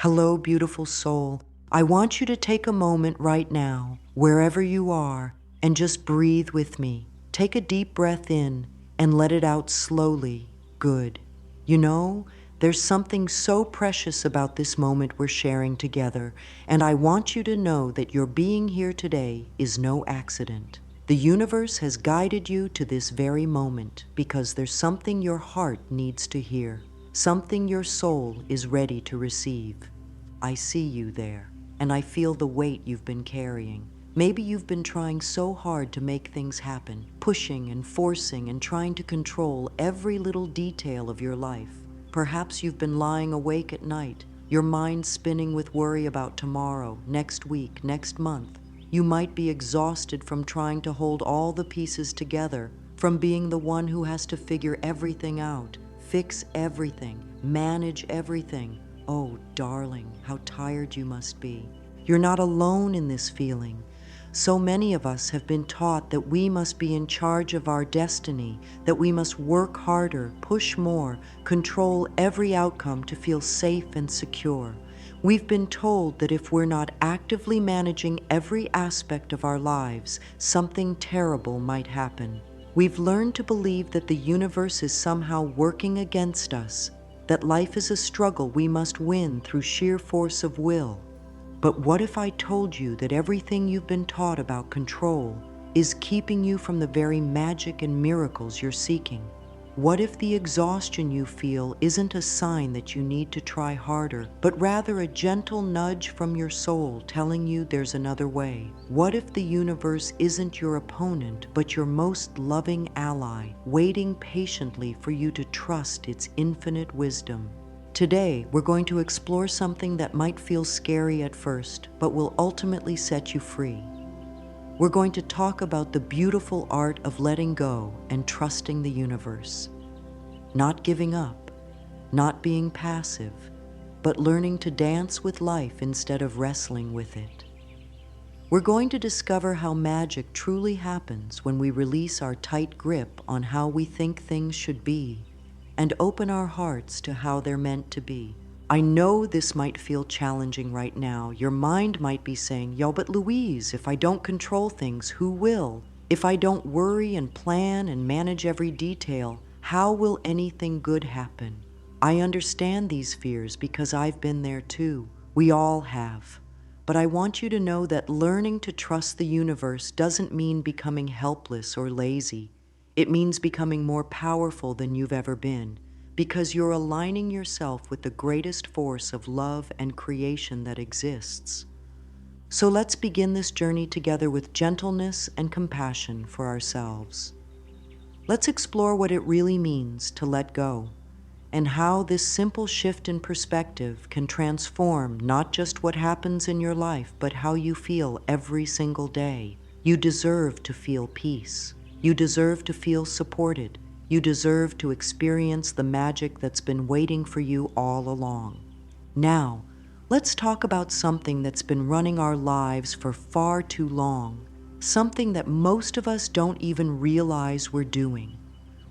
Hello, beautiful soul. I want you to take a moment right now, wherever you are, and just breathe with me. Take a deep breath in and let it out slowly. Good. You know, there's something so precious about this moment we're sharing together, and I want you to know that your being here today is no accident. The universe has guided you to this very moment because there's something your heart needs to hear, something your soul is ready to receive. I see you there, and I feel the weight you've been carrying. Maybe you've been trying so hard to make things happen, pushing and forcing and trying to control every little detail of your life. Perhaps you've been lying awake at night, your mind spinning with worry about tomorrow, next week, next month. You might be exhausted from trying to hold all the pieces together, from being the one who has to figure everything out, fix everything, manage everything. Oh, darling, how tired you must be. You're not alone in this feeling. So many of us have been taught that we must be in charge of our destiny, that we must work harder, push more, control every outcome to feel safe and secure. We've been told that if we're not actively managing every aspect of our lives, something terrible might happen. We've learned to believe that the universe is somehow working against us, that life is a struggle we must win through sheer force of will. But what if I told you that everything you've been taught about control is keeping you from the very magic and miracles you're seeking? What if the exhaustion you feel isn't a sign that you need to try harder, but rather a gentle nudge from your soul telling you there's another way? What if the universe isn't your opponent, but your most loving ally, waiting patiently for you to trust its infinite wisdom? Today, we're going to explore something that might feel scary at first, but will ultimately set you free. We're going to talk about the beautiful art of letting go and trusting the universe. Not giving up, not being passive, but learning to dance with life instead of wrestling with it. We're going to discover how magic truly happens when we release our tight grip on how we think things should be and open our hearts to how they're meant to be. I know this might feel challenging right now. Your mind might be saying, yo, but Louise, if I don't control things, who will? If I don't worry and plan and manage every detail, how will anything good happen? I understand these fears because I've been there too. We all have. But I want you to know that learning to trust the universe doesn't mean becoming helpless or lazy. It means becoming more powerful than you've ever been, because you're aligning yourself with the greatest force of love and creation that exists. So let's begin this journey together with gentleness and compassion for ourselves. Let's explore what it really means to let go, and how this simple shift in perspective can transform not just what happens in your life, but how you feel every single day. You deserve to feel peace. You deserve to feel supported. You deserve to experience the magic that's been waiting for you all along. Now, let's talk about something that's been running our lives for far too long, something that most of us don't even realize we're doing.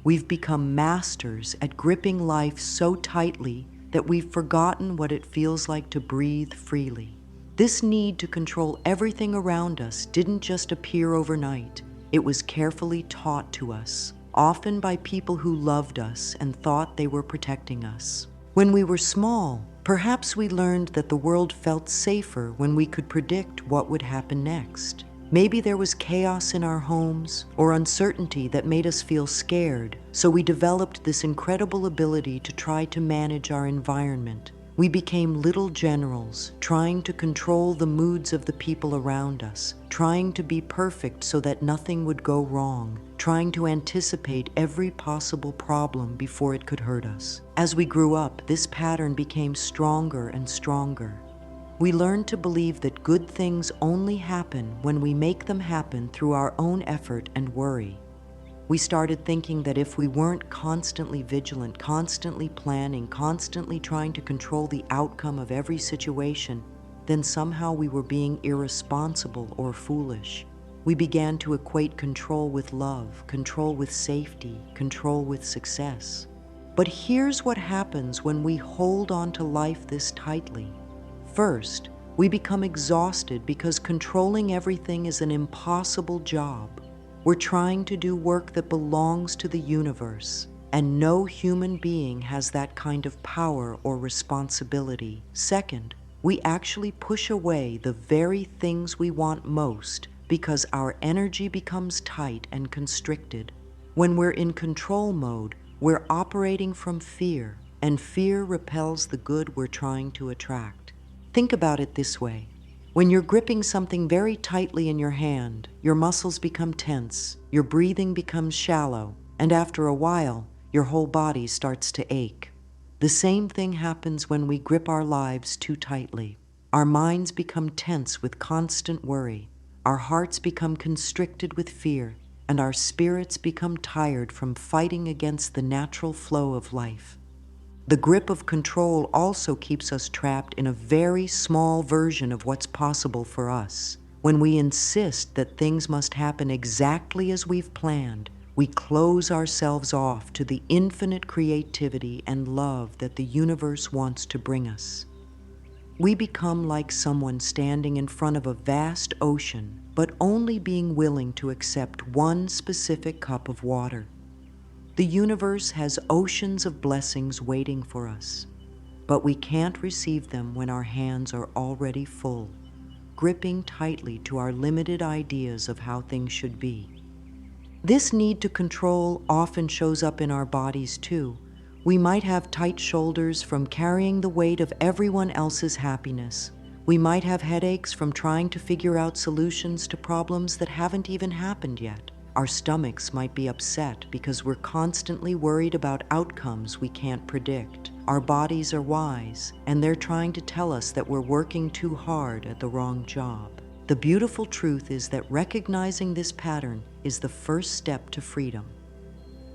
We've become masters at gripping life so tightly that we've forgotten what it feels like to breathe freely. This need to control everything around us didn't just appear overnight. It was carefully taught to us, often by people who loved us and thought they were protecting us. When we were small, perhaps we learned that the world felt safer when we could predict what would happen next. Maybe there was chaos in our homes or uncertainty that made us feel scared, so we developed this incredible ability to try to manage our environment. We became little generals, trying to control the moods of the people around us, trying to be perfect so that nothing would go wrong, trying to anticipate every possible problem before it could hurt us. As we grew up, this pattern became stronger and stronger. We learned to believe that good things only happen when we make them happen through our own effort and worry. We started thinking that if we weren't constantly vigilant, constantly planning, constantly trying to control the outcome of every situation, then somehow we were being irresponsible or foolish. We began to equate control with love, control with safety, control with success. But here's what happens when we hold on to life this tightly. first, we become exhausted because controlling everything is an impossible job. We're trying to do work that belongs to the universe, and no human being has that kind of power or responsibility. Second, we actually push away the very things we want most because our energy becomes tight and constricted. When we're in control mode, we're operating from fear, and fear repels the good we're trying to attract. Think about it this way. When you're gripping something very tightly in your hand, your muscles become tense, your breathing becomes shallow, and after a while, your whole body starts to ache. The same thing happens when we grip our lives too tightly. Our minds become tense with constant worry, our hearts become constricted with fear, and our spirits become tired from fighting against the natural flow of life. The grip of control also keeps us trapped in a very small version of what's possible for us. When we insist that things must happen exactly as we've planned, we close ourselves off to the infinite creativity and love that the universe wants to bring us. We become like someone standing in front of a vast ocean, but only being willing to accept one specific cup of water. The universe has oceans of blessings waiting for us, but we can't receive them when our hands are already full, gripping tightly to our limited ideas of how things should be. This need to control often shows up in our bodies too. We might have tight shoulders from carrying the weight of everyone else's happiness. We might have headaches from trying to figure out solutions to problems that haven't even happened yet. Our stomachs might be upset because we're constantly worried about outcomes we can't predict. Our bodies are wise, and they're trying to tell us that we're working too hard at the wrong job. The beautiful truth is that recognizing this pattern is the first step to freedom.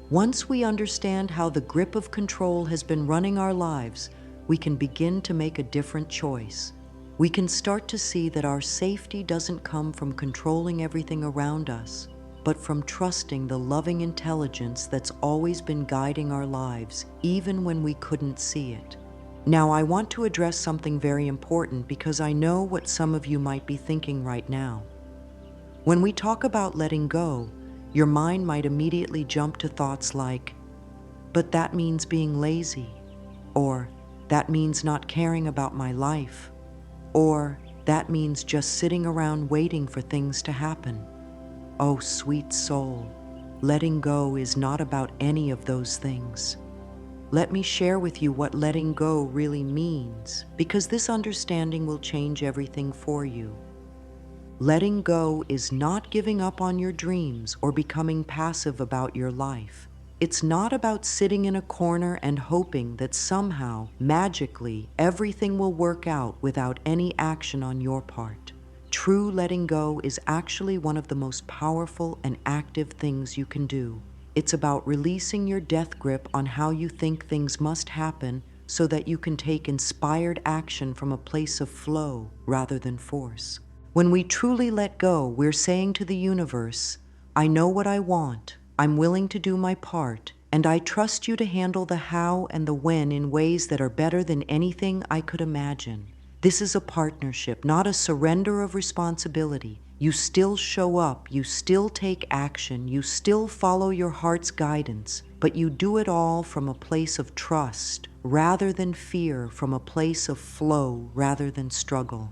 Once we understand how the grip of control has been running our lives, we can begin to make a different choice. We can start to see that our safety doesn't come from controlling everything around us, but from trusting the loving intelligence that's always been guiding our lives, even when we couldn't see it. Now, I want to address something very important because I know what some of you might be thinking right now. When we talk about letting go, your mind might immediately jump to thoughts like, but that means being lazy, or that means not caring about my life, or that means just sitting around waiting for things to happen. Oh, sweet soul, letting go is not about any of those things. Let me share with you what letting go really means, because this understanding will change everything for you. Letting go is not giving up on your dreams or becoming passive about your life. It's not about sitting in a corner and hoping that somehow, magically, everything will work out without any action on your part. True letting go is actually one of the most powerful and active things you can do. It's about releasing your death grip on how you think things must happen so that you can take inspired action from a place of flow rather than force. When we truly let go, we're saying to the universe, I know what I want, I'm willing to do my part, and I trust you to handle the how and the when in ways that are better than anything I could imagine. This is a partnership, not a surrender of responsibility. You still show up, you still take action, you still follow your heart's guidance, but you do it all from a place of trust rather than fear, from a place of flow rather than struggle.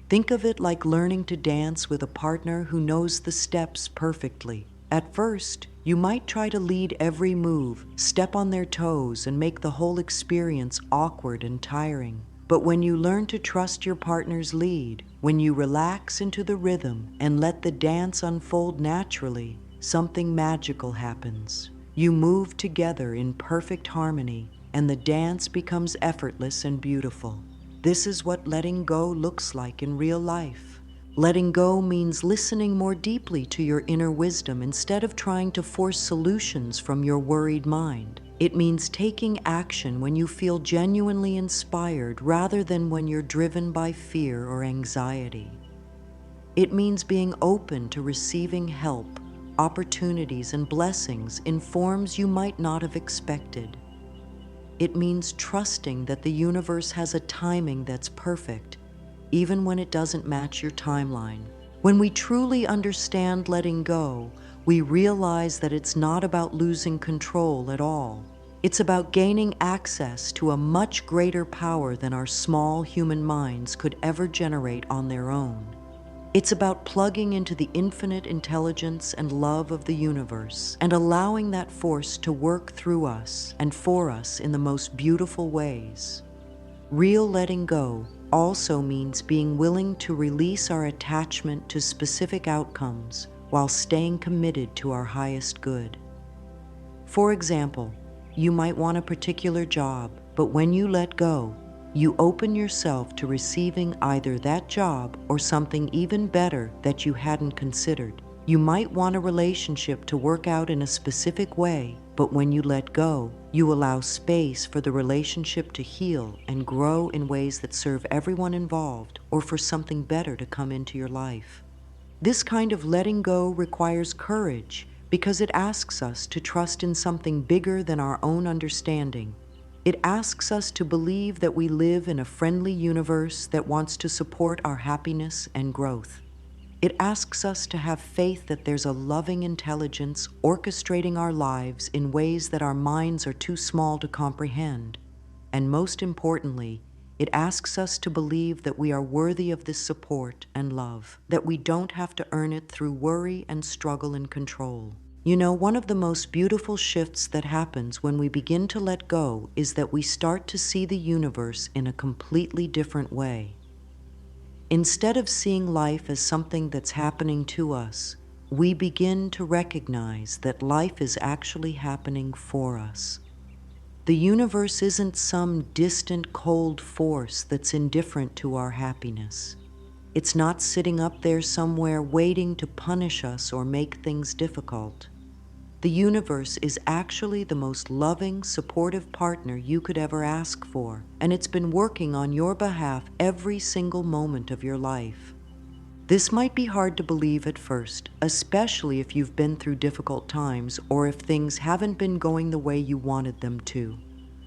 Think of it like learning to dance with a partner who knows the steps perfectly. At first, you might try to lead every move, step on their toes, and make the whole experience awkward and tiring. But when you learn to trust your partner's lead, when you relax into the rhythm and let the dance unfold naturally, something magical happens. You move together in perfect harmony, and the dance becomes effortless and beautiful. This is what letting go looks like in real life. Letting go means listening more deeply to your inner wisdom instead of trying to force solutions from your worried mind. It means taking action when you feel genuinely inspired rather than when you're driven by fear or anxiety. It means being open to receiving help, opportunities, and blessings in forms you might not have expected. It means trusting that the universe has a timing that's perfect, even when it doesn't match your timeline. When we truly understand letting go, we realize that it's not about losing control at all. It's about gaining access to a much greater power than our small human minds could ever generate on their own. It's about plugging into the infinite intelligence and love of the universe and allowing that force to work through us and for us in the most beautiful ways. Real letting go also means being willing to release our attachment to specific outcomes while staying committed to our highest good. For example, you might want a particular job, but when you let go, you open yourself to receiving either that job or something even better that you hadn't considered. You might want a relationship to work out in a specific way, but when you let go, you allow space for the relationship to heal and grow in ways that serve everyone involved or for something better to come into your life. This kind of letting go requires courage because it asks us to trust in something bigger than our own understanding. It asks us to believe that we live in a friendly universe that wants to support our happiness and growth. It asks us to have faith that there's a loving intelligence orchestrating our lives in ways that our minds are too small to comprehend. And most importantly, it asks us to believe that we are worthy of this support and love, that we don't have to earn it through worry and struggle and control. You know, one of the most beautiful shifts that happens when we begin to let go is that we start to see the universe in a completely different way. Instead of seeing life as something that's happening to us, we begin to recognize that life is actually happening for us. The universe isn't some distant, cold force that's indifferent to our happiness. It's not sitting up there somewhere waiting to punish us or make things difficult. The universe is actually the most loving, supportive partner you could ever ask for, and it's been working on your behalf every single moment of your life. This might be hard to believe at first, especially if you've been through difficult times or if things haven't been going the way you wanted them to.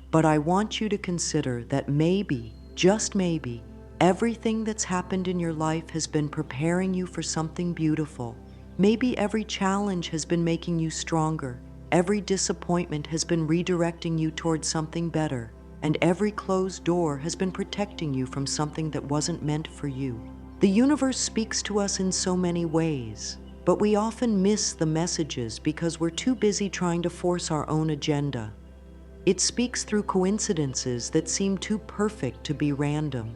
But I want you to consider that maybe, just maybe, everything that's happened in your life has been preparing you for something beautiful. Maybe every challenge has been making you stronger, every disappointment has been redirecting you towards something better, and every closed door has been protecting you from something that wasn't meant for you. The universe speaks to us in so many ways, but we often miss the messages because we're too busy trying to force our own agenda. It speaks through coincidences that seem too perfect to be random.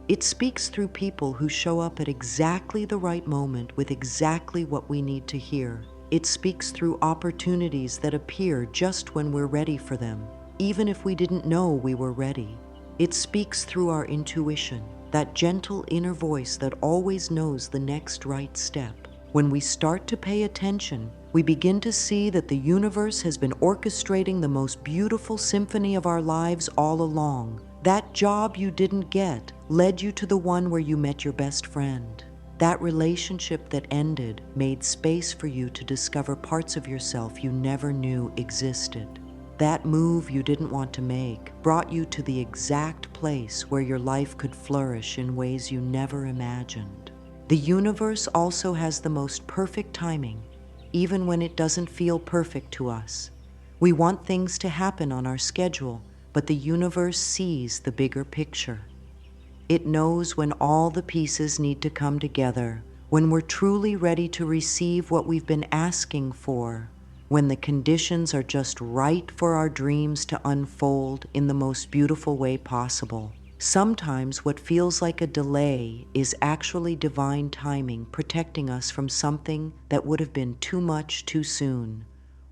It speaks through people who show up at exactly the right moment with exactly what we need to hear. It speaks through opportunities that appear just when we're ready for them, even if we didn't know we were ready. It speaks through our intuition, that gentle inner voice that always knows the next right step. When we start to pay attention, we begin to see that the universe has been orchestrating the most beautiful symphony of our lives all along. That job you didn't get led you to the one where you met your best friend. That relationship that ended made space for you to discover parts of yourself you never knew existed. That move you didn't want to make brought you to the exact place where your life could flourish in ways you never imagined. The universe also has the most perfect timing, even when it doesn't feel perfect to us. We want things to happen on our schedule, but the universe sees the bigger picture. It knows when all the pieces need to come together, when we're truly ready to receive what we've been asking for, when the conditions are just right for our dreams to unfold in the most beautiful way possible. Sometimes what feels like a delay is actually divine timing protecting us from something that would have been too much too soon,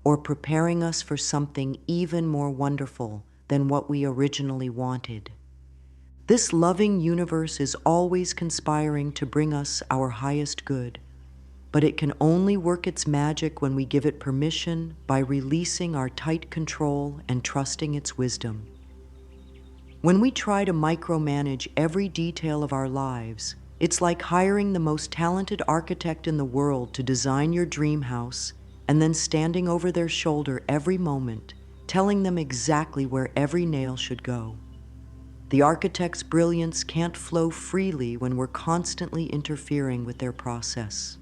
or preparing us for something even more wonderful than what we originally wanted. This loving universe is always conspiring to bring us our highest good, but it can only work its magic when we give it permission by releasing our tight control and trusting its wisdom. When we try to micromanage every detail of our lives, it's like hiring the most talented architect in the world to design your dream house and then standing over their shoulder every moment, telling them exactly where every nail should go. The architect's brilliance can't flow freely when we're constantly interfering with their process.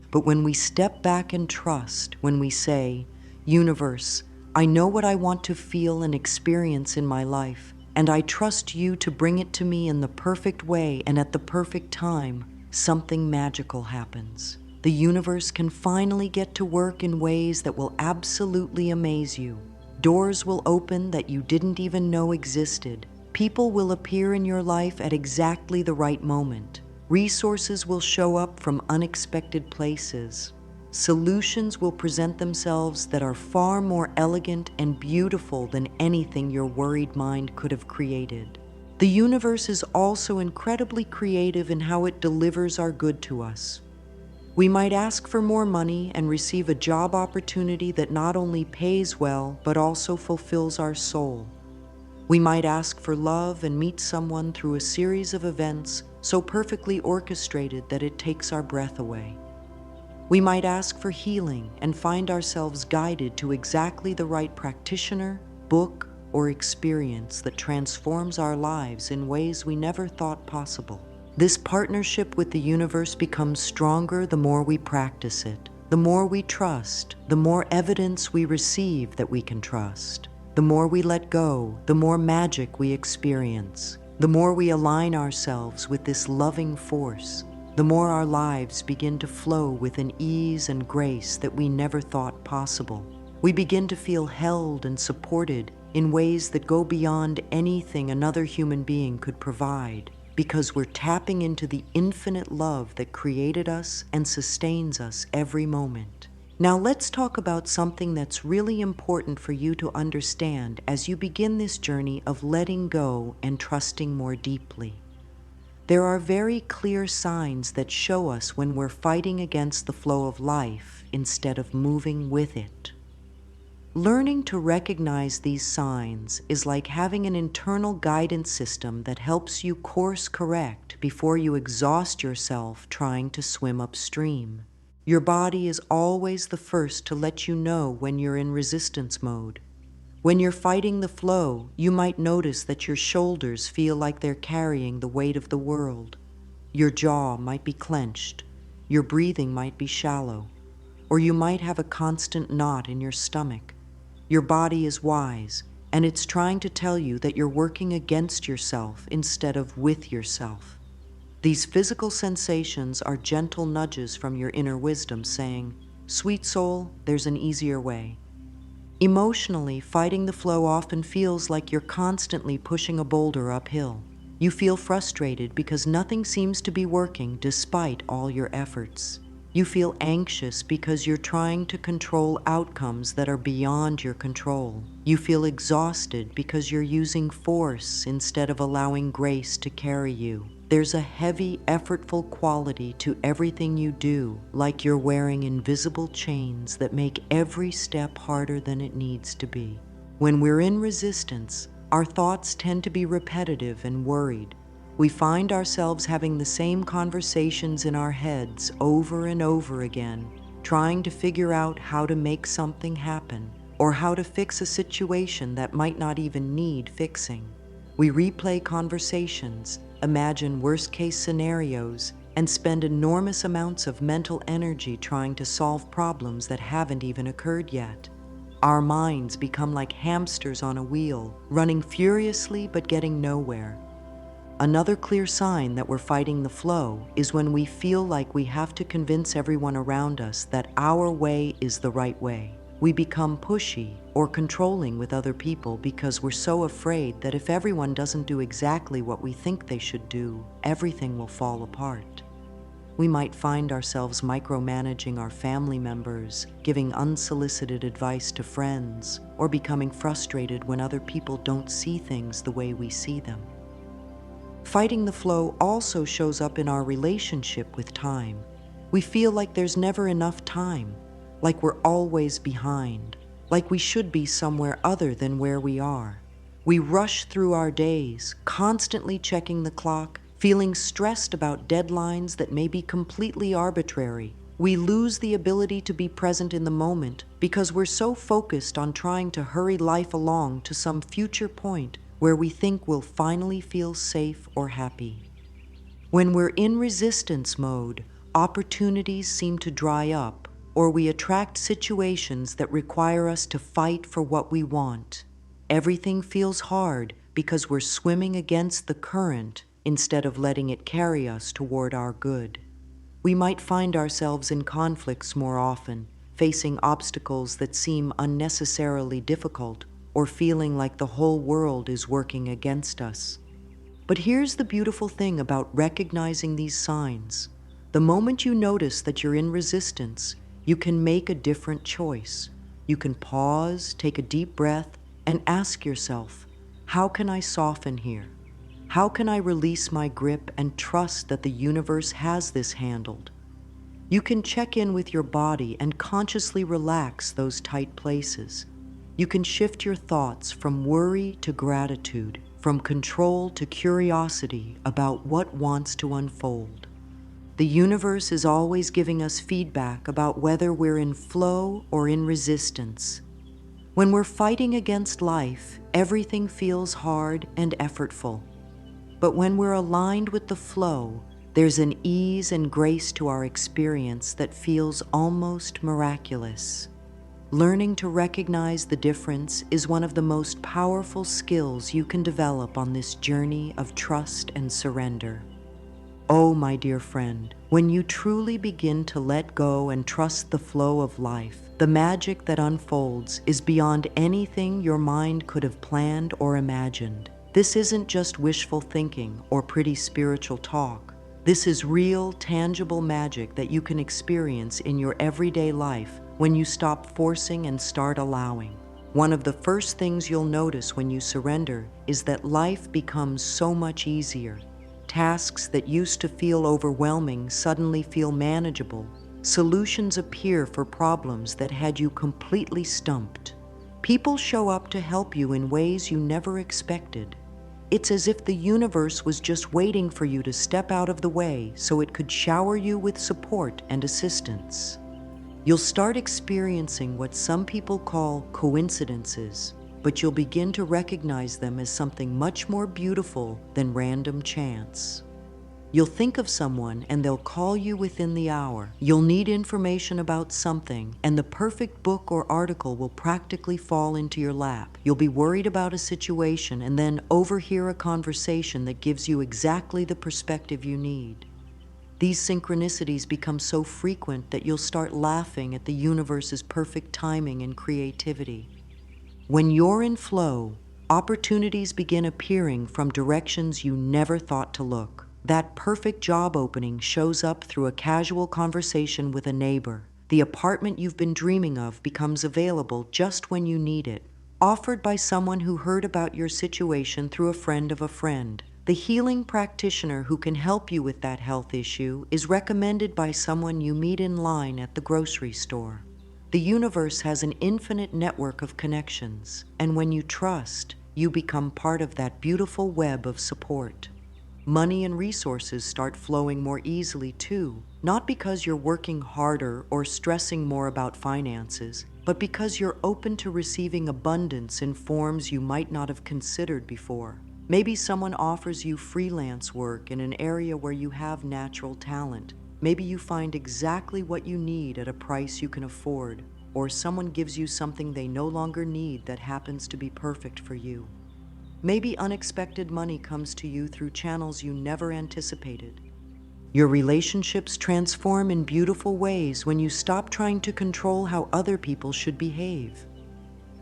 But when we step back and trust, when we say, "Universe, I know what I want to feel and experience in my life, and I trust you to bring it to me in the perfect way and at the perfect time," something magical happens. The universe can finally get to work in ways that will absolutely amaze you. Doors will open that you didn't even know existed. People will appear in your life at exactly the right moment. Resources will show up from unexpected places. Solutions will present themselves that are far more elegant and beautiful than anything your worried mind could have created. The universe is also incredibly creative in how it delivers our good to us. We might ask for more money and receive a job opportunity that not only pays well, but also fulfills our soul. We might ask for love and meet someone through a series of events so perfectly orchestrated that it takes our breath away. We might ask for healing and find ourselves guided to exactly the right practitioner, book, or experience that transforms our lives in ways we never thought possible. This partnership with the universe becomes stronger the more we practice it. The more we trust, the more evidence we receive that we can trust. The more we let go, the more magic we experience. The more we align ourselves with this loving force, the more our lives begin to flow with an ease and grace that we never thought possible. We begin to feel held and supported in ways that go beyond anything another human being could provide, because we're tapping into the infinite love that created us and sustains us every moment. Now let's talk about something that's really important for you to understand as you begin this journey of letting go and trusting more deeply. There are very clear signs that show us when we're fighting against the flow of life instead of moving with it. Learning to recognize these signs is like having an internal guidance system that helps you course correct before you exhaust yourself trying to swim upstream. Your body is always the first to let you know when you're in resistance mode. When you're fighting the flow, you might notice that your shoulders feel like they're carrying the weight of the world. Your jaw might be clenched, your breathing might be shallow, or you might have a constant knot in your stomach. Your body is wise, and it's trying to tell you that you're working against yourself instead of with yourself. These physical sensations are gentle nudges from your inner wisdom saying, "Sweet soul, there's an easier way." Emotionally, fighting the flow often feels like you're constantly pushing a boulder uphill. You feel frustrated because nothing seems to be working despite all your efforts. You feel anxious because you're trying to control outcomes that are beyond your control. You feel exhausted because you're using force instead of allowing grace to carry you. There's a heavy, effortful quality to everything you do, like you're wearing invisible chains that make every step harder than it needs to be. When we're in resistance, our thoughts tend to be repetitive and worried. We find ourselves having the same conversations in our heads over and over again, trying to figure out how to make something happen, or how to fix a situation that might not even need fixing. We replay conversations, imagine worst-case scenarios, and spend enormous amounts of mental energy trying to solve problems that haven't even occurred yet. Our minds become like hamsters on a wheel, running furiously but getting nowhere. Another clear sign that we're fighting the flow is when we feel like we have to convince everyone around us that our way is the right way. We become pushy or controlling with other people because we're so afraid that if everyone doesn't do exactly what we think they should do, everything will fall apart. We might find ourselves micromanaging our family members, giving unsolicited advice to friends, or becoming frustrated when other people don't see things the way we see them. Fighting the flow also shows up in our relationship with time. We feel like there's never enough time, like we're always behind, like we should be somewhere other than where we are. We rush through our days, constantly checking the clock, feeling stressed about deadlines that may be completely arbitrary. We lose the ability to be present in the moment because we're so focused on trying to hurry life along to some future point where we think we'll finally feel safe or happy. When we're in resistance mode, opportunities seem to dry up, or we attract situations that require us to fight for what we want. Everything feels hard because we're swimming against the current instead of letting it carry us toward our good. We might find ourselves in conflicts more often, facing obstacles that seem unnecessarily difficult, or feeling like the whole world is working against us. But here's the beautiful thing about recognizing these signs. The moment you notice that you're in resistance, you can make a different choice. You can pause, take a deep breath, and ask yourself, how can I soften here? How can I release my grip and trust that the universe has this handled? You can check in with your body and consciously relax those tight places. You can shift your thoughts from worry to gratitude, from control to curiosity about what wants to unfold. The universe is always giving us feedback about whether we're in flow or in resistance. When we're fighting against life, everything feels hard and effortful. But when we're aligned with the flow, there's an ease and grace to our experience that feels almost miraculous. Learning to recognize the difference is one of the most powerful skills you can develop on this journey of trust and surrender. Oh, my dear friend, when you truly begin to let go and trust the flow of life, the magic that unfolds is beyond anything your mind could have planned or imagined. This isn't just wishful thinking or pretty spiritual talk. This is real, tangible magic that you can experience in your everyday life when you stop forcing and start allowing. One of the first things you'll notice when you surrender is that life becomes so much easier. Tasks that used to feel overwhelming suddenly feel manageable. Solutions appear for problems that had you completely stumped. People show up to help you in ways you never expected. It's as if the universe was just waiting for you to step out of the way so it could shower you with support and assistance. You'll start experiencing what some people call coincidences, but you'll begin to recognize them as something much more beautiful than random chance. You'll think of someone and they'll call you within the hour. You'll need information about something and the perfect book or article will practically fall into your lap. You'll be worried about a situation and then overhear a conversation that gives you exactly the perspective you need. These synchronicities become so frequent that you'll start laughing at the universe's perfect timing and creativity. When you're in flow, opportunities begin appearing from directions you never thought to look. That perfect job opening shows up through a casual conversation with a neighbor. The apartment you've been dreaming of becomes available just when you need it, offered by someone who heard about your situation through a friend of a friend. The healing practitioner who can help you with that health issue is recommended by someone you meet in line at the grocery store. The universe has an infinite network of connections, and when you trust, you become part of that beautiful web of support. Money and resources start flowing more easily too, not because you're working harder or stressing more about finances, but because you're open to receiving abundance in forms you might not have considered before. Maybe someone offers you freelance work in an area where you have natural talent. Maybe you find exactly what you need at a price you can afford, or someone gives you something they no longer need that happens to be perfect for you. Maybe unexpected money comes to you through channels you never anticipated. Your relationships transform in beautiful ways when you stop trying to control how other people should behave.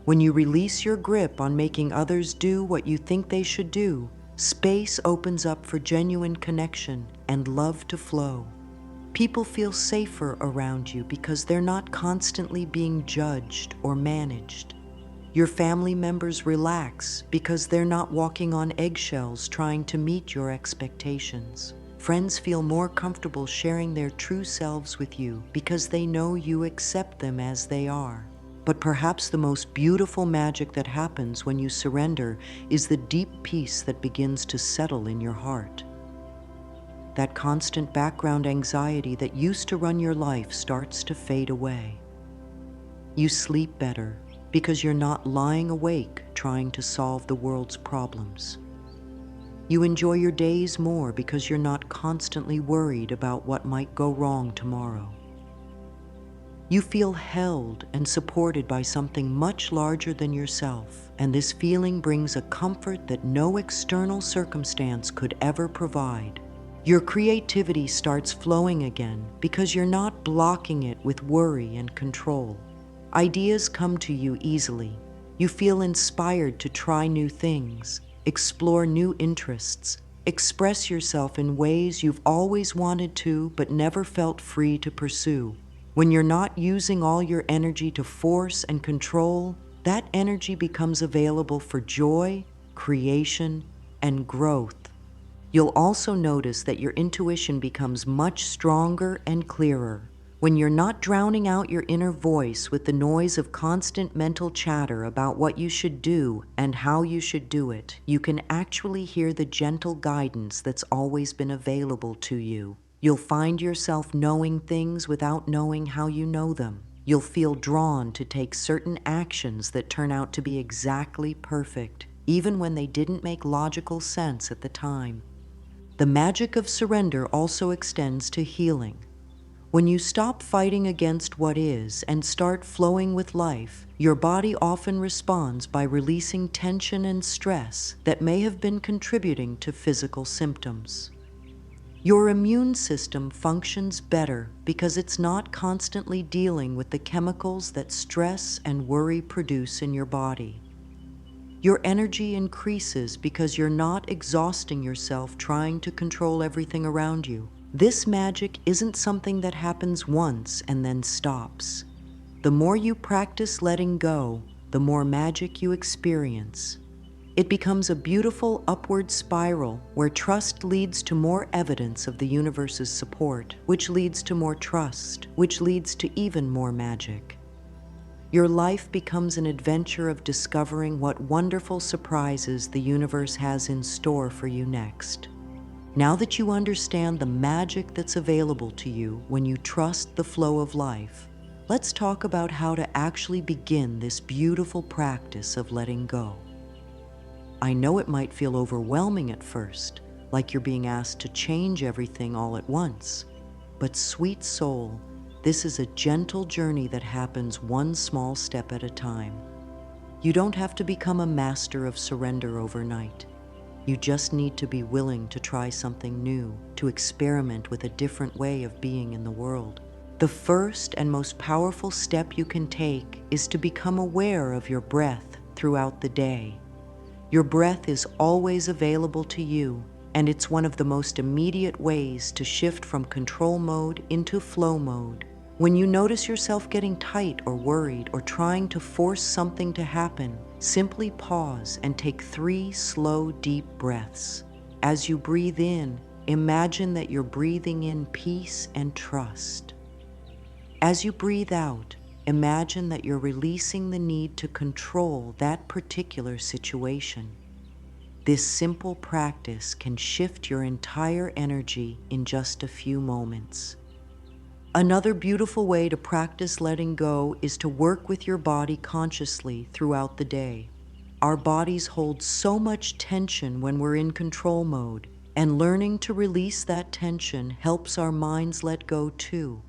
When you release your grip on making others do what you think they should do, space opens up for genuine connection and love to flow. People feel safer around you because they're not constantly being judged or managed. Your family members relax because they're not walking on eggshells trying to meet your expectations. Friends feel more comfortable sharing their true selves with you because they know you accept them as they are. But perhaps the most beautiful magic that happens when you surrender is the deep peace that begins to settle in your heart. That constant background anxiety that used to run your life starts to fade away. You sleep better. because you're not lying awake trying to solve the world's problems. You enjoy your days more because you're not constantly worried about what might go wrong tomorrow. You feel held and supported by something much larger than yourself, and this feeling brings a comfort that no external circumstance could ever provide. Your creativity starts flowing again because you're not blocking it with worry and control. Ideas come to you easily. You feel inspired to try new things, explore new interests, express yourself in ways you've always wanted to but never felt free to pursue. When you're not using all your energy to force and control, that energy becomes available for joy, creation, and growth. You'll also notice that your intuition becomes much stronger and clearer. When you're not drowning out your inner voice with the noise of constant mental chatter about what you should do and how you should do it, you can actually hear the gentle guidance that's always been available to you. You'll find yourself knowing things without knowing how you know them. You'll feel drawn to take certain actions that turn out to be exactly perfect, even when they didn't make logical sense at the time. The magic of surrender also extends to healing. When you stop fighting against what is and start flowing with life, your body often responds by releasing tension and stress that may have been contributing to physical symptoms. Your immune system functions better because it's not constantly dealing with the chemicals that stress and worry produce in your body. Your energy increases because you're not exhausting yourself trying to control everything around you. This magic isn't something that happens once and then stops. The more you practice letting go, the more magic you experience. It becomes a beautiful upward spiral where trust leads to more evidence of the universe's support, which leads to more trust, which leads to even more magic. Your life becomes an adventure of discovering what wonderful surprises the universe has in store for you next. Now that you understand the magic that's available to you when you trust the flow of life, let's talk about how to actually begin this beautiful practice of letting go. I know it might feel overwhelming at first, like you're being asked to change everything all at once. But sweet soul, this is a gentle journey that happens one small step at a time. You don't have to become a master of surrender overnight. You just need to be willing to try something new, to experiment with a different way of being in the world. The first and most powerful step you can take is to become aware of your breath throughout the day. Your breath is always available to you, and it's one of the most immediate ways to shift from control mode into flow mode. When you notice yourself getting tight or worried or trying to force something to happen, simply pause and take 3 slow, deep breaths. As you breathe in, imagine that you're breathing in peace and trust. As you breathe out, imagine that you're releasing the need to control that particular situation. This simple practice can shift your entire energy in just a few moments. Another beautiful way to practice letting go is to work with your body consciously throughout the day. Our bodies hold so much tension when we're in control mode, and learning to release that tension helps our minds let go too.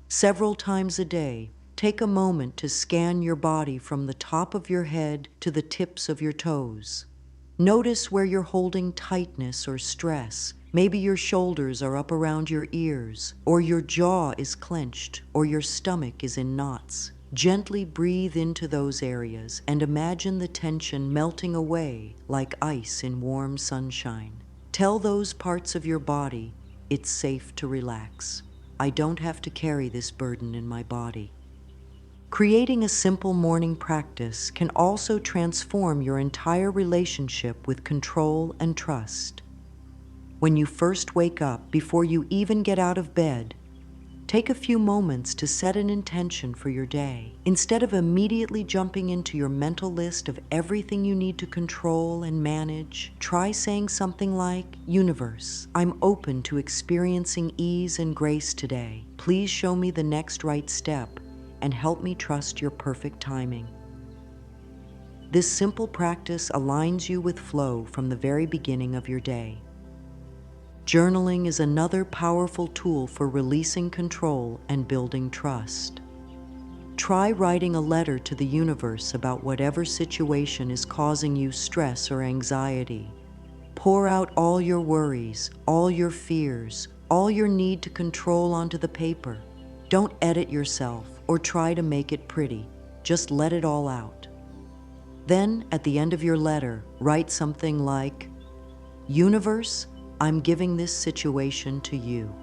Several times a day, take a moment to scan your body from the top of your head to the tips of your toes. Notice where you're holding tightness or stress. Maybe your shoulders are up around your ears, or your jaw is clenched, or your stomach is in knots. Gently breathe into those areas and imagine the tension melting away like ice in warm sunshine. Tell those parts of your body, it's safe to relax. I don't have to carry this burden in my body. Creating a simple morning practice can also transform your entire relationship with control and trust. When you first wake up, before you even get out of bed, take a few moments to set an intention for your day. Instead of immediately jumping into your mental list of everything you need to control and manage, try saying something like, "Universe, I'm open to experiencing ease and grace today. Please show me the next right step and help me trust your perfect timing." This simple practice aligns you with flow from the very beginning of your day. Journaling is another powerful tool for releasing control and building trust. Try writing a letter to the universe about whatever situation is causing you stress or anxiety. Pour out all your worries, all your fears, all your need to control onto the paper. Don't edit yourself or try to make it pretty. Just let it all out. Then, at the end of your letter, write something like, "Universe, I'm giving this situation to you.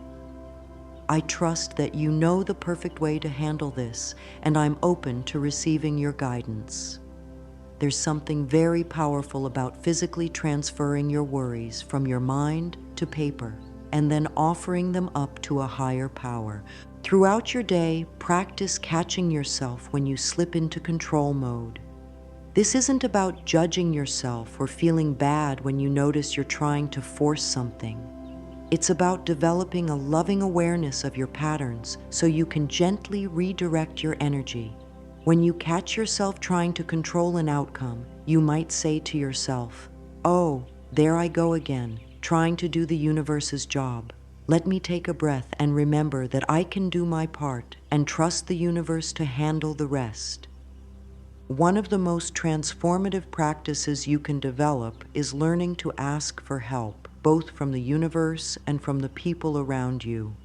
I trust that you know the perfect way to handle this, and I'm open to receiving your guidance." There's something very powerful about physically transferring your worries from your mind to paper and then offering them up to a higher power. Throughout your day, practice catching yourself when you slip into control mode. This isn't about judging yourself or feeling bad when you notice you're trying to force something. It's about developing a loving awareness of your patterns so you can gently redirect your energy. When you catch yourself trying to control an outcome, you might say to yourself, "Oh, there I go again, trying to do the universe's job. Let me take a breath and remember that I can do my part and trust the universe to handle the rest." One of the most transformative practices you can develop is learning to ask for help, both from the universe and from the people around you.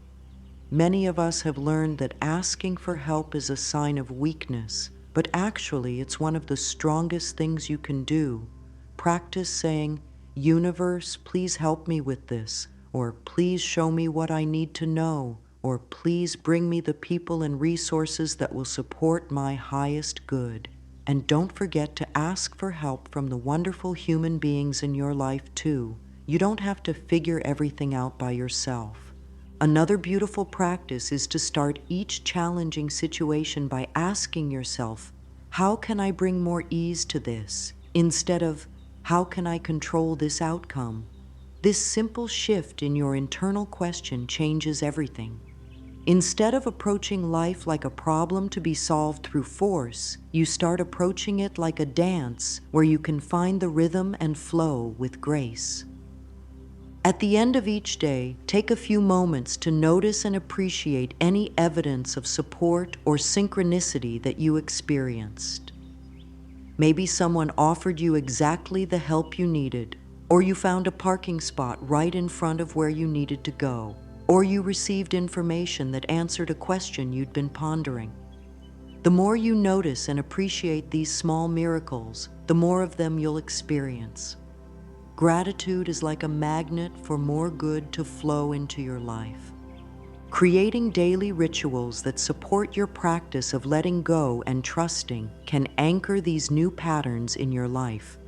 Many of us have learned that asking for help is a sign of weakness, but actually it's one of the strongest things you can do. Practice saying, "Universe, please help me with this," or "Please show me what I need to know," or "Please bring me the people and resources that will support my highest good." And don't forget to ask for help from the wonderful human beings in your life too. You don't have to figure everything out by yourself. Another beautiful practice is to start each challenging situation by asking yourself, "How can I bring more ease to this?" instead of, "How can I control this outcome?" This simple shift in your internal question changes everything. Instead of approaching life like a problem to be solved through force, you start approaching it like a dance where you can find the rhythm and flow with grace. At the end of each day, take a few moments to notice and appreciate any evidence of support or synchronicity that you experienced. Maybe someone offered you exactly the help you needed, or you found a parking spot right in front of where you needed to go, or you received information that answered a question you'd been pondering. The more you notice and appreciate these small miracles, the more of them you'll experience. Gratitude is like a magnet for more good to flow into your life. Creating daily rituals that support your practice of letting go and trusting can anchor these new patterns in your life.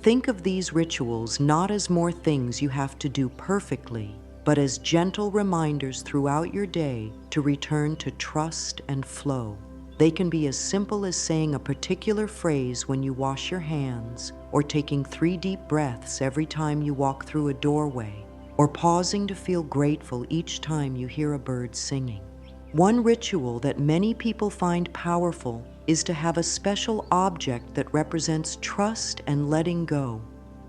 Think of these rituals not as more things you have to do perfectly, but as gentle reminders throughout your day to return to trust and flow. They can be as simple as saying a particular phrase when you wash your hands, or taking 3 deep breaths every time you walk through a doorway, or pausing to feel grateful each time you hear a bird singing. One ritual that many people find powerful is to have a special object that represents trust and letting go.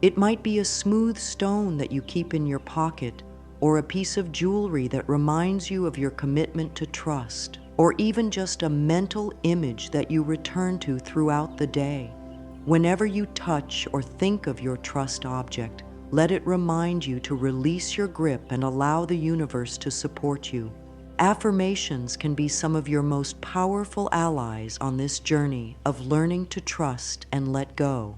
It might be a smooth stone that you keep in your pocket, or a piece of jewelry that reminds you of your commitment to trust, or even just a mental image that you return to throughout the day. Whenever you touch or think of your trust object, let it remind you to release your grip and allow the universe to support you. Affirmations can be some of your most powerful allies on this journey of learning to trust and let go.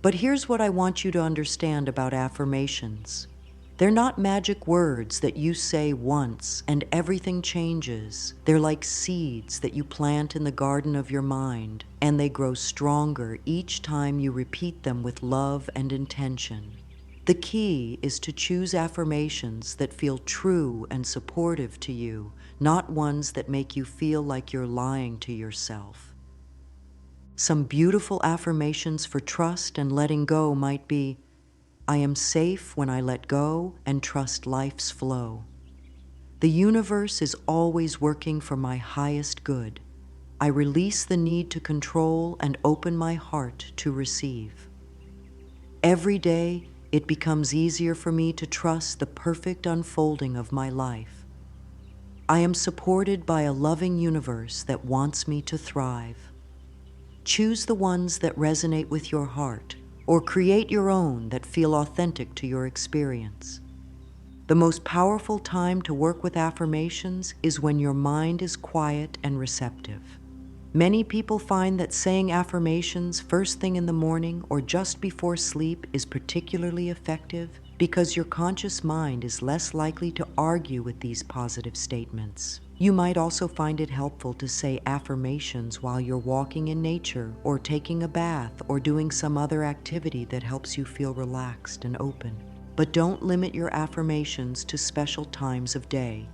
But here's what I want you to understand about affirmations. They're not magic words that you say once and everything changes. They're like seeds that you plant in the garden of your mind, and they grow stronger each time you repeat them with love and intention. The key is to choose affirmations that feel true and supportive to you, not ones that make you feel like you're lying to yourself. Some beautiful affirmations for trust and letting go might be, "I am safe when I let go and trust life's flow." "The universe is always working for my highest good." I release the need to control and open my heart to receive. Every day, it becomes easier for me to trust the perfect unfolding of my life. I am supported by a loving universe that wants me to thrive. Choose the ones that resonate with your heart, or create your own that feel authentic to your experience. The most powerful time to work with affirmations is when your mind is quiet and receptive. Many people find that saying affirmations first thing in the morning or just before sleep is particularly effective because your conscious mind is less likely to argue with these positive statements. You might also find it helpful to say affirmations while you're walking in nature or taking a bath or doing some other activity that helps you feel relaxed and open. But don't limit your affirmations to special times of day.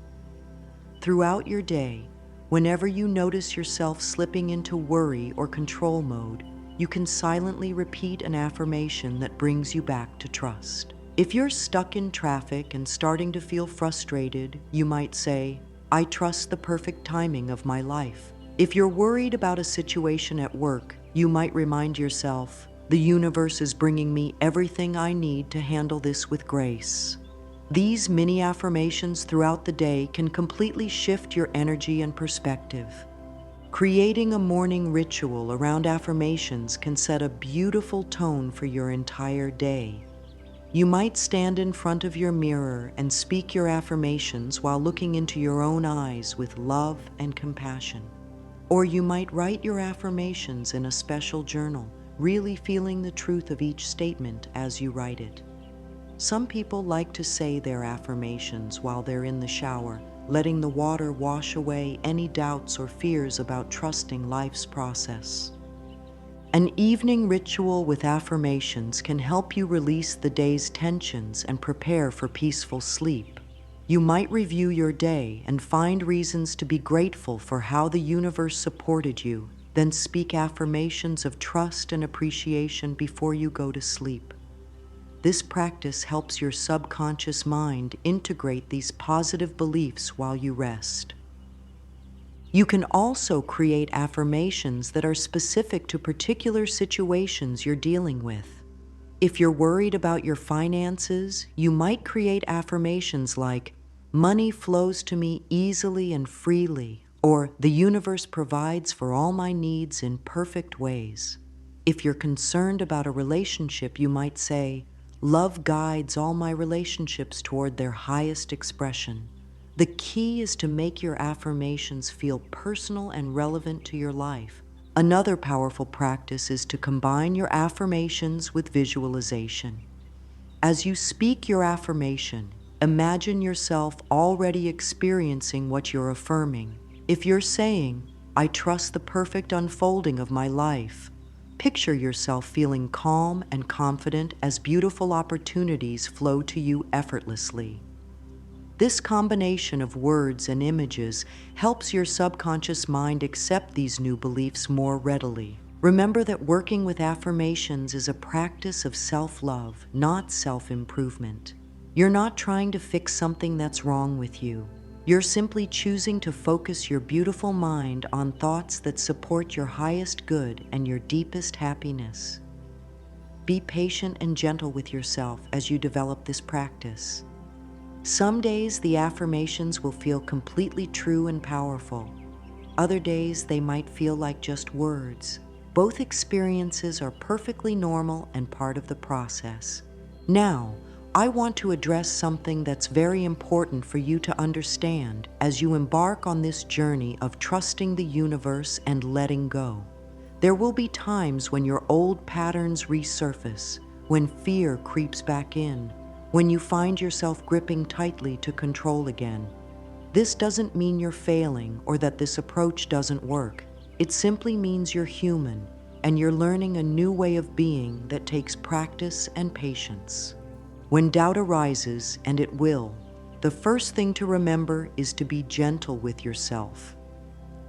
Throughout your day, whenever you notice yourself slipping into worry or control mode, you can silently repeat an affirmation that brings you back to trust. If you're stuck in traffic and starting to feel frustrated, you might say, "I trust the perfect timing of my life." If you're worried about a situation at work, you might remind yourself, "The universe is bringing me everything I need to handle this with grace." These mini affirmations throughout the day can completely shift your energy and perspective. Creating a morning ritual around affirmations can set a beautiful tone for your entire day. You might stand in front of your mirror and speak your affirmations while looking into your own eyes with love and compassion. Or you might write your affirmations in a special journal, really feeling the truth of each statement as you write it. Some people like to say their affirmations while they're in the shower, letting the water wash away any doubts or fears about trusting life's process. An evening ritual with affirmations can help you release the day's tensions and prepare for peaceful sleep. You might review your day and find reasons to be grateful for how the universe supported you, then speak affirmations of trust and appreciation before you go to sleep. This practice helps your subconscious mind integrate these positive beliefs while you rest. You can also create affirmations that are specific to particular situations you're dealing with. If you're worried about your finances, you might create affirmations like, "Money flows to me easily and freely," or "The universe provides for all my needs in perfect ways." If you're concerned about a relationship, you might say, "Love guides all my relationships toward their highest expression." The key is to make your affirmations feel personal and relevant to your life. Another powerful practice is to combine your affirmations with visualization. As you speak your affirmation, imagine yourself already experiencing what you're affirming. If you're saying, "I trust the perfect unfolding of my life," picture yourself feeling calm and confident as beautiful opportunities flow to you effortlessly. This combination of words and images helps your subconscious mind accept these new beliefs more readily. Remember that working with affirmations is a practice of self-love, not self-improvement. You're not trying to fix something that's wrong with you. You're simply choosing to focus your beautiful mind on thoughts that support your highest good and your deepest happiness. Be patient and gentle with yourself as you develop this practice. Some days the affirmations will feel completely true and powerful. Other days they might feel like just words. Both experiences are perfectly normal and part of the process. Now, I want to address something that's very important for you to understand as you embark on this journey of trusting the universe and letting go. There will be times when your old patterns resurface, when fear creeps back in, when you find yourself gripping tightly to control again. This doesn't mean you're failing or that this approach doesn't work. It simply means you're human and you're learning a new way of being that takes practice and patience. When doubt arises, and it will, the first thing to remember is to be gentle with yourself.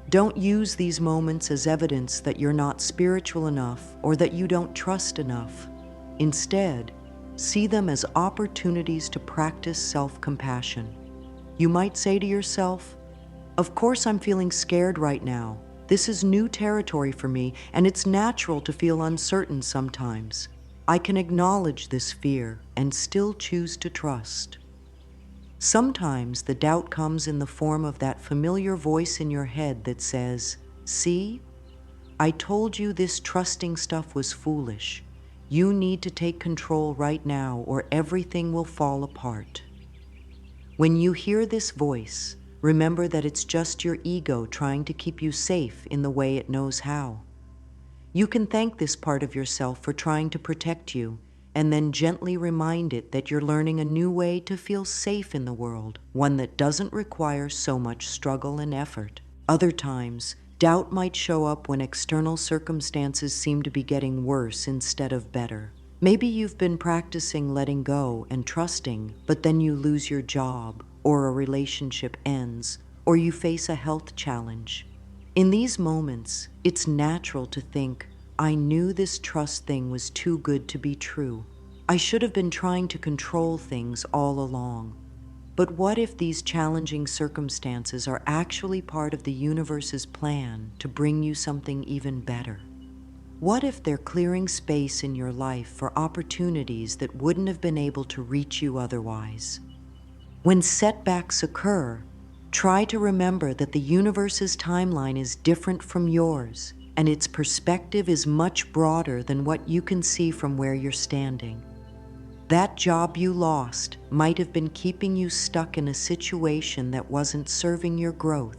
Don't use these moments as evidence that you're not spiritual enough or that you don't trust enough. Instead, see them as opportunities to practice self-compassion. You might say to yourself, "Of course I'm feeling scared right now, This is new territory for me, and it's natural to feel uncertain sometimes. I can acknowledge this fear and still choose to trust. Sometimes the doubt comes in the form of that familiar voice in your head that says, "See, I told you this trusting stuff was foolish. You need to take control right now or everything will fall apart." When you hear this voice, remember that it's just your ego trying to keep you safe in the way it knows how. You can thank this part of yourself for trying to protect you, and then gently remind it that you're learning a new way to feel safe in the world, one that doesn't require so much struggle and effort. Other times, doubt might show up when external circumstances seem to be getting worse instead of better. Maybe you've been practicing letting go and trusting, but then you lose your job, or a relationship ends, or you face a health challenge. In these moments, it's natural to think, "I knew this trust thing was too good to be true. I should have been trying to control things all along." But what if these challenging circumstances are actually part of the universe's plan to bring you something even better? What if they're clearing space in your life for opportunities that wouldn't have been able to reach you otherwise? When setbacks occur, try to remember that the universe's timeline is different from yours, and its perspective is much broader than what you can see from where you're standing. That job you lost might have been keeping you stuck in a situation that wasn't serving your growth.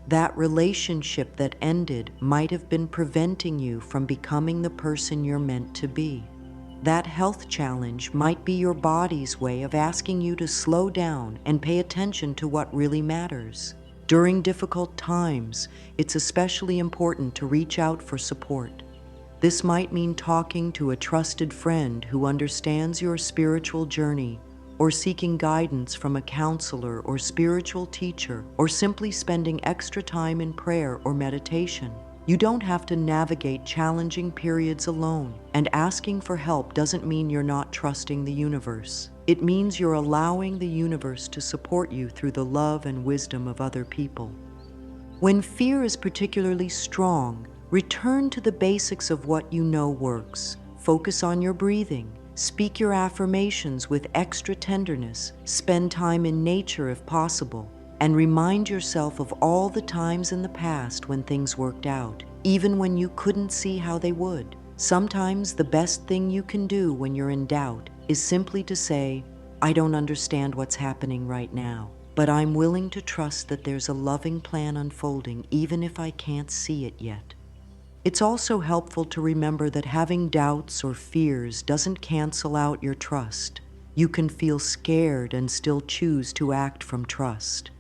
That relationship that ended might have been preventing you from becoming the person you're meant to be. That health challenge might be your body's way of asking you to slow down and pay attention to what really matters. During difficult times, it's especially important to reach out for support. This might mean talking to a trusted friend who understands your spiritual journey, or seeking guidance from a counselor or spiritual teacher, or simply spending extra time in prayer or meditation. You don't have to navigate challenging periods alone, and asking for help doesn't mean you're not trusting the universe. It means you're allowing the universe to support you through the love and wisdom of other people. When fear is particularly strong, return to the basics of what you know works. Focus on your breathing. Speak your affirmations with extra tenderness. Spend time in nature if possible. And remind yourself of all the times in the past when things worked out, even when you couldn't see how they would. Sometimes the best thing you can do when you're in doubt is simply to say, "I don't understand what's happening right now, but I'm willing to trust that there's a loving plan unfolding even if I can't see it yet." It's also helpful to remember that having doubts or fears doesn't cancel out your trust. You can feel scared and still choose to act from trust.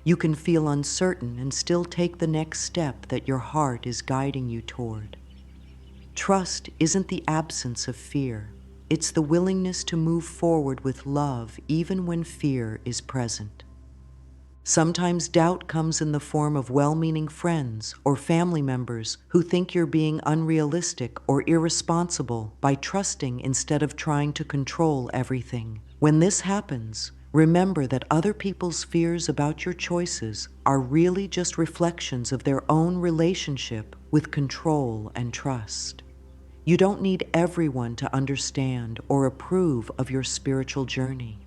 You can feel uncertain and still take the next step that your heart is guiding you toward. Trust isn't the absence of fear. It's the willingness to move forward with love even when fear is present. Sometimes doubt comes in the form of well-meaning friends or family members who think you're being unrealistic or irresponsible by trusting instead of trying to control everything. When this happens, remember that other people's fears about your choices are really just reflections of their own relationship with control and trust. You don't need everyone to understand or approve of your spiritual journey.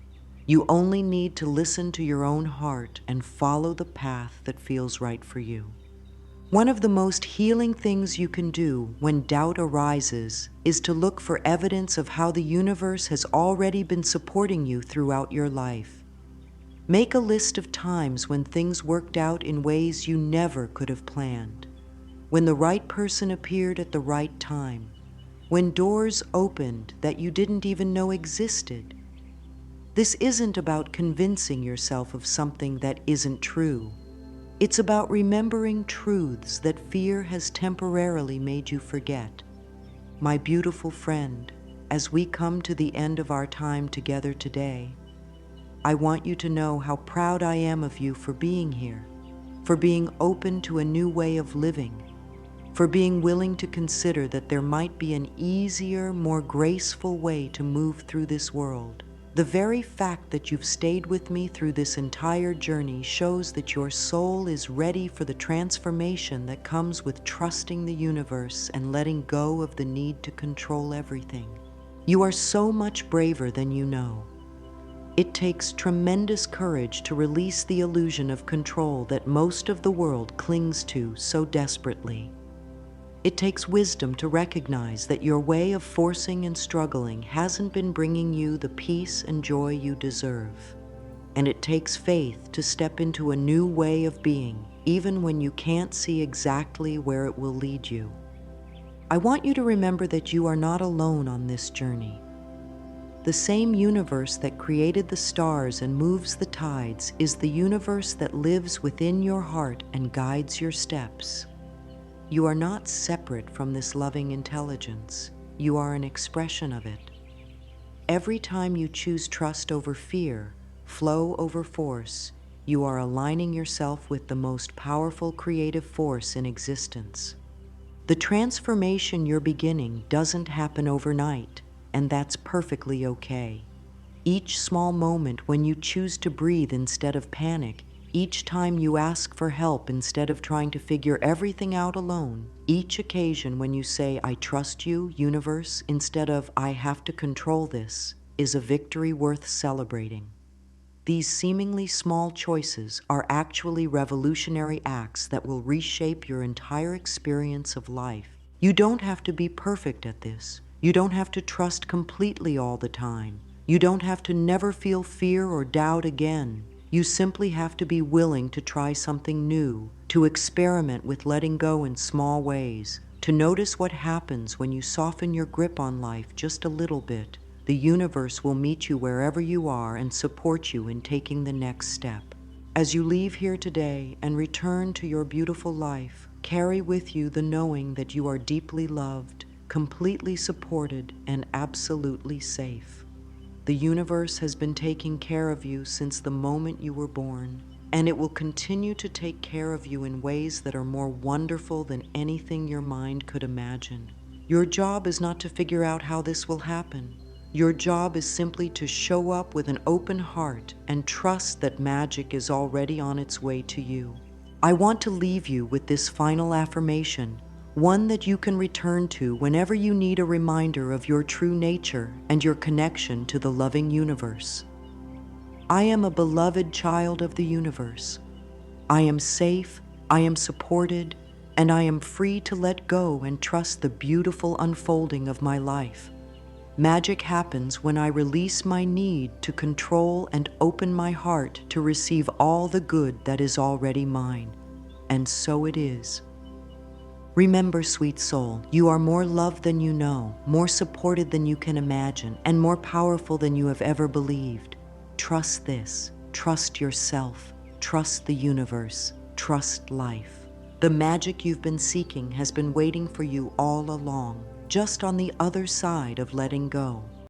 You only need to listen to your own heart and follow the path that feels right for you. One of the most healing things you can do when doubt arises is to look for evidence of how the universe has already been supporting you throughout your life. Make a list of times when things worked out in ways you never could have planned, when the right person appeared at the right time, when doors opened that you didn't even know existed. This isn't about convincing yourself of something that isn't true. It's about remembering truths that fear has temporarily made you forget. My beautiful friend, as we come to the end of our time together today, I want you to know how proud I am of you for being here, for being open to a new way of living, for being willing to consider that there might be an easier, more graceful way to move through this world. The very fact that you've stayed with me through this entire journey shows that your soul is ready for the transformation that comes with trusting the universe and letting go of the need to control everything. You are so much braver than you know. It takes tremendous courage to release the illusion of control that most of the world clings to so desperately. It takes wisdom to recognize that your way of forcing and struggling hasn't been bringing you the peace and joy you deserve. And it takes faith to step into a new way of being, even when you can't see exactly where it will lead you. I want you to remember that you are not alone on this journey. The same universe that created the stars and moves the tides is the universe that lives within your heart and guides your steps. You are not separate from this loving intelligence. You are an expression of it. Every time you choose trust over fear, flow over force, you are aligning yourself with the most powerful creative force in existence. The transformation you're beginning doesn't happen overnight, and that's perfectly okay. Each small moment when you choose to breathe instead of panic, each time you ask for help instead of trying to figure everything out alone, each occasion when you say, "I trust you, universe," instead of "I have to control this," is a victory worth celebrating. These seemingly small choices are actually revolutionary acts that will reshape your entire experience of life. You don't have to be perfect at this. You don't have to trust completely all the time. You don't have to never feel fear or doubt again. You simply have to be willing to try something new, to experiment with letting go in small ways, to notice what happens when you soften your grip on life just a little bit. The universe will meet you wherever you are and support you in taking the next step. As you leave here today and return to your beautiful life, carry with you the knowing that you are deeply loved, completely supported, and absolutely safe. The universe has been taking care of you since the moment you were born, and it will continue to take care of you in ways that are more wonderful than anything your mind could imagine. Your job is not to figure out how this will happen. Your job is simply to show up with an open heart and trust that magic is already on its way to you. I want to leave you with this final affirmation, one that you can return to whenever you need a reminder of your true nature and your connection to the loving universe. I am a beloved child of the universe. I am safe, I am supported, and I am free to let go and trust the beautiful unfolding of my life. Magic happens when I release my need to control and open my heart to receive all the good that is already mine. And so it is. Remember, sweet soul, you are more loved than you know, more supported than you can imagine, and more powerful than you have ever believed. Trust this. Trust yourself. Trust the universe. Trust life. The magic you've been seeking has been waiting for you all along, just on the other side of letting go.